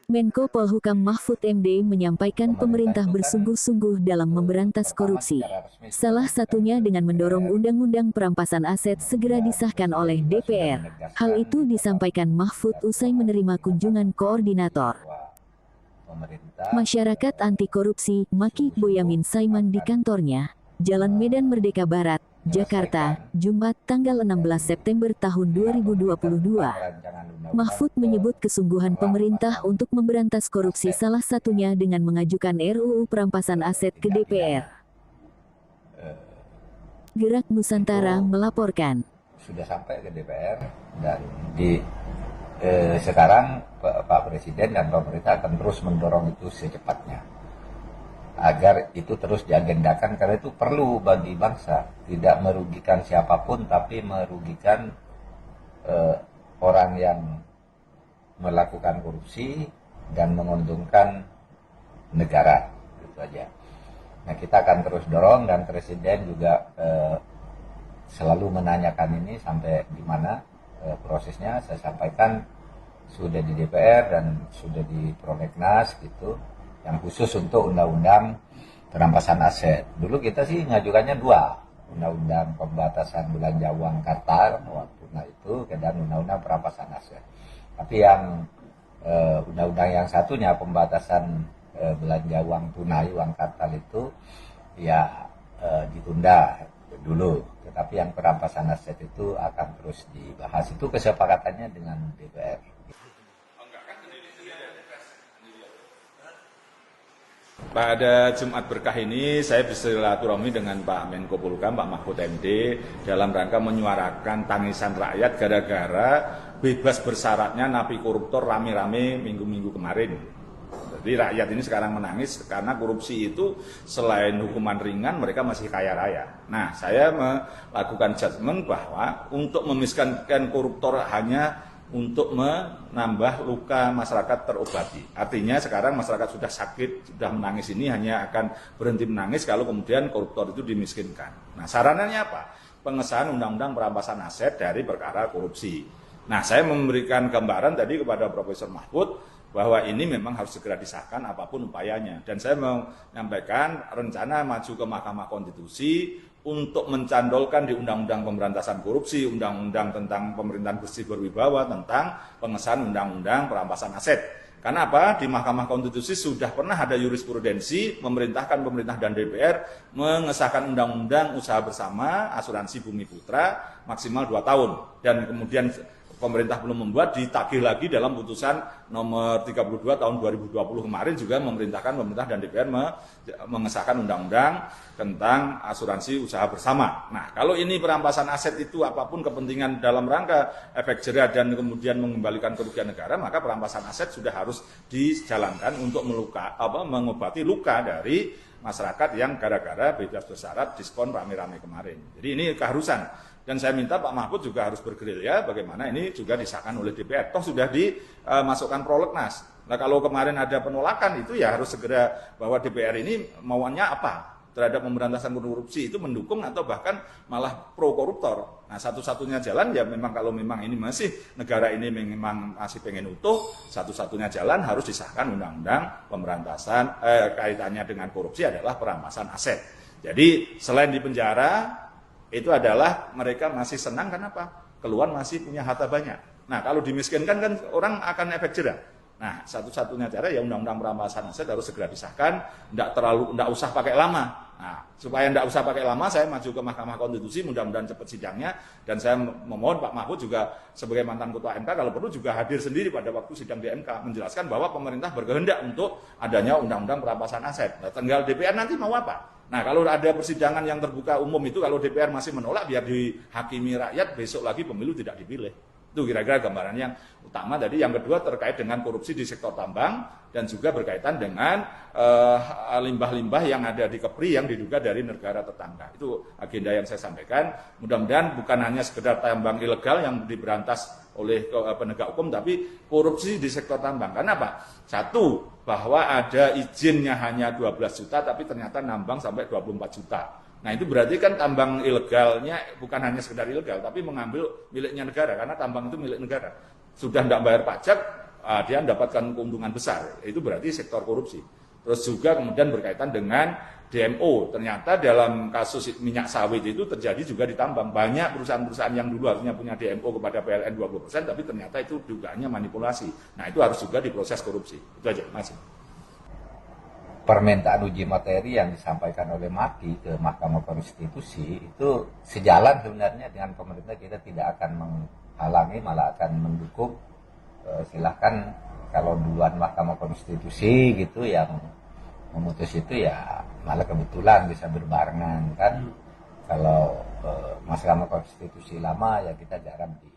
Menko Polhukam Mahfud MD menyampaikan pemerintah bersungguh-sungguh dalam memberantas korupsi. Salah satunya dengan mendorong Undang-Undang Perampasan Aset segera disahkan oleh DPR. Hal itu disampaikan Mahfud usai menerima kunjungan koordinator Masyarakat Anti Korupsi Maki Boyamin Saiman di kantornya, Jalan Medan Merdeka Barat, Jakarta, Jumat tanggal 16 September tahun 2022. Mahfud menyebut kesungguhan pemerintah untuk memberantas korupsi salah satunya dengan mengajukan RUU Perampasan Aset ke DPR. Gerak Nusantara melaporkan. Sudah sampai ke DPR dan sekarang Pak Presiden dan pemerintah akan terus mendorong itu secepatnya agar itu terus diagendakan karena itu perlu bagi bangsa, tidak merugikan siapapun tapi merugikan orang yang melakukan korupsi dan menguntungkan negara, gitu aja. Nah, kita akan terus dorong dan Presiden juga selalu menanyakan ini sampai di mana prosesnya. Saya sampaikan sudah di DPR dan sudah di Prolegnas gitu, yang khusus untuk undang-undang perampasan aset. Dulu kita sih ngajukannya dua, undang-undang pembatasan belanja uang kartal tunai itu dan undang-undang perampasan aset. Tapi yang undang-undang yang satunya pembatasan belanja uang tunai uang kartal itu ya ditunda dulu. Tetapi yang perampasan aset itu akan terus dibahas. Itu kesepakatannya dengan DPR. Pada Jumat berkah ini saya bersilaturahmi dengan Pak Menko Polhukam, Pak Mahfud MD dalam rangka menyuarakan tangisan rakyat gara-gara bebas bersyaratnya napi koruptor rame-rame minggu-minggu kemarin. Jadi rakyat ini sekarang menangis karena korupsi itu selain hukuman ringan mereka masih kaya raya. Nah, saya melakukan judgement bahwa untuk memiskinkan koruptor hanya untuk menambah luka masyarakat terobati. Artinya sekarang masyarakat sudah sakit, sudah menangis ini hanya akan berhenti menangis kalau kemudian koruptor itu dimiskinkan. Nah, sarannya apa? Pengesahan Undang-Undang Perampasan Aset dari perkara korupsi. Nah, saya memberikan gambaran tadi kepada Profesor Mahfud bahwa ini memang harus segera disahkan apapun upayanya. Dan saya menyampaikan rencana maju ke Mahkamah Konstitusi untuk mencandolkan di Undang-Undang Pemberantasan Korupsi, Undang-Undang tentang Pemerintahan Bersih Berwibawa, tentang pengesahan Undang-Undang Perampasan Aset. Karena apa? Di Mahkamah Konstitusi sudah pernah ada jurisprudensi memerintahkan pemerintah dan DPR mengesahkan Undang-Undang Usaha Bersama Asuransi Bumi Putra maksimal 2 tahun. Dan kemudian pemerintah belum membuat, ditagih lagi dalam putusan nomor 32 tahun 2020 kemarin juga memerintahkan pemerintah dan DPR mengesahkan undang-undang tentang asuransi usaha bersama. Nah, kalau ini perampasan aset itu apapun kepentingan dalam rangka efek jerah dan kemudian mengembalikan kerugian negara, maka perampasan aset sudah harus dijalankan untuk mengobati luka dari masyarakat yang gara-gara bebas bersyarat diskon rame-rame kemarin. Jadi ini keharusan. Dan saya minta Pak Mahfud juga harus bergerilya bagaimana ini juga disahkan oleh DPR. Toh sudah dimasukkan prolegnas. Nah, kalau kemarin ada penolakan itu ya harus segera bahwa DPR ini mauannya apa terhadap pemberantasan korupsi, itu mendukung atau bahkan malah pro koruptor. Nah, satu-satunya jalan ya memang kalau memang ini masih negara ini memang masih pengen utuh, satu-satunya jalan harus disahkan undang-undang pemberantasan kaitannya dengan korupsi adalah perampasan aset. Jadi selain di penjara itu adalah mereka masih senang kenapa? Keluar masih punya harta banyak. Nah, kalau dimiskinkan kan orang akan efek jerah. Nah, satu-satunya cara ya undang-undang perampasan aset harus segera disahkan, enggak usah pakai lama. Nah, supaya enggak usah pakai lama, saya maju ke Mahkamah Konstitusi, mudah-mudahan cepat sidangnya, dan saya memohon Pak Mahfud juga sebagai mantan Ketua MK kalau perlu juga hadir sendiri pada waktu sidang di MK menjelaskan bahwa pemerintah berkehendak untuk adanya undang-undang perampasan aset. Nah, tinggal DPR nanti mau apa? Nah, kalau ada persidangan yang terbuka umum itu, kalau DPR masih menolak, biar dihakimi rakyat, besok lagi pemilu tidak dipilih. Itu kira-kira gambaran yang utama tadi. Yang kedua terkait dengan korupsi di sektor tambang, dan juga berkaitan dengan limbah-limbah yang ada di Kepri yang diduga dari negara tetangga. Itu agenda yang saya sampaikan. Mudah-mudahan bukan hanya sekedar tambang ilegal yang diberantas oleh penegak hukum, tapi korupsi di sektor tambang. Karena apa? Satu, bahwa ada izinnya hanya 12 juta, tapi ternyata nambang sampai 24 juta. Nah, itu berarti kan tambang ilegalnya bukan hanya sekedar ilegal, tapi mengambil miliknya negara, karena tambang itu milik negara. Sudah tidak bayar pajak, dia mendapatkan keuntungan besar, itu berarti sektor korupsi. Terus juga kemudian berkaitan dengan DMO, ternyata dalam kasus minyak sawit itu terjadi juga di tambang. Banyak perusahaan-perusahaan yang dulu harusnya punya DMO kepada PLN 20%, tapi ternyata itu dugaannya manipulasi. Nah itu harus juga diproses korupsi. Itu aja, Mas. Permintaan uji materi yang disampaikan oleh MAKI ke Mahkamah Konstitusi itu sejalan sebenarnya dengan pemerintah. Kita tidak akan menghalangi, malah akan mendukung. Silahkan kalau duluan Mahkamah Konstitusi gitu yang memutus itu ya malah kebetulan bisa berbarengan kan. Kalau Mahkamah Konstitusi lama ya kita jarang di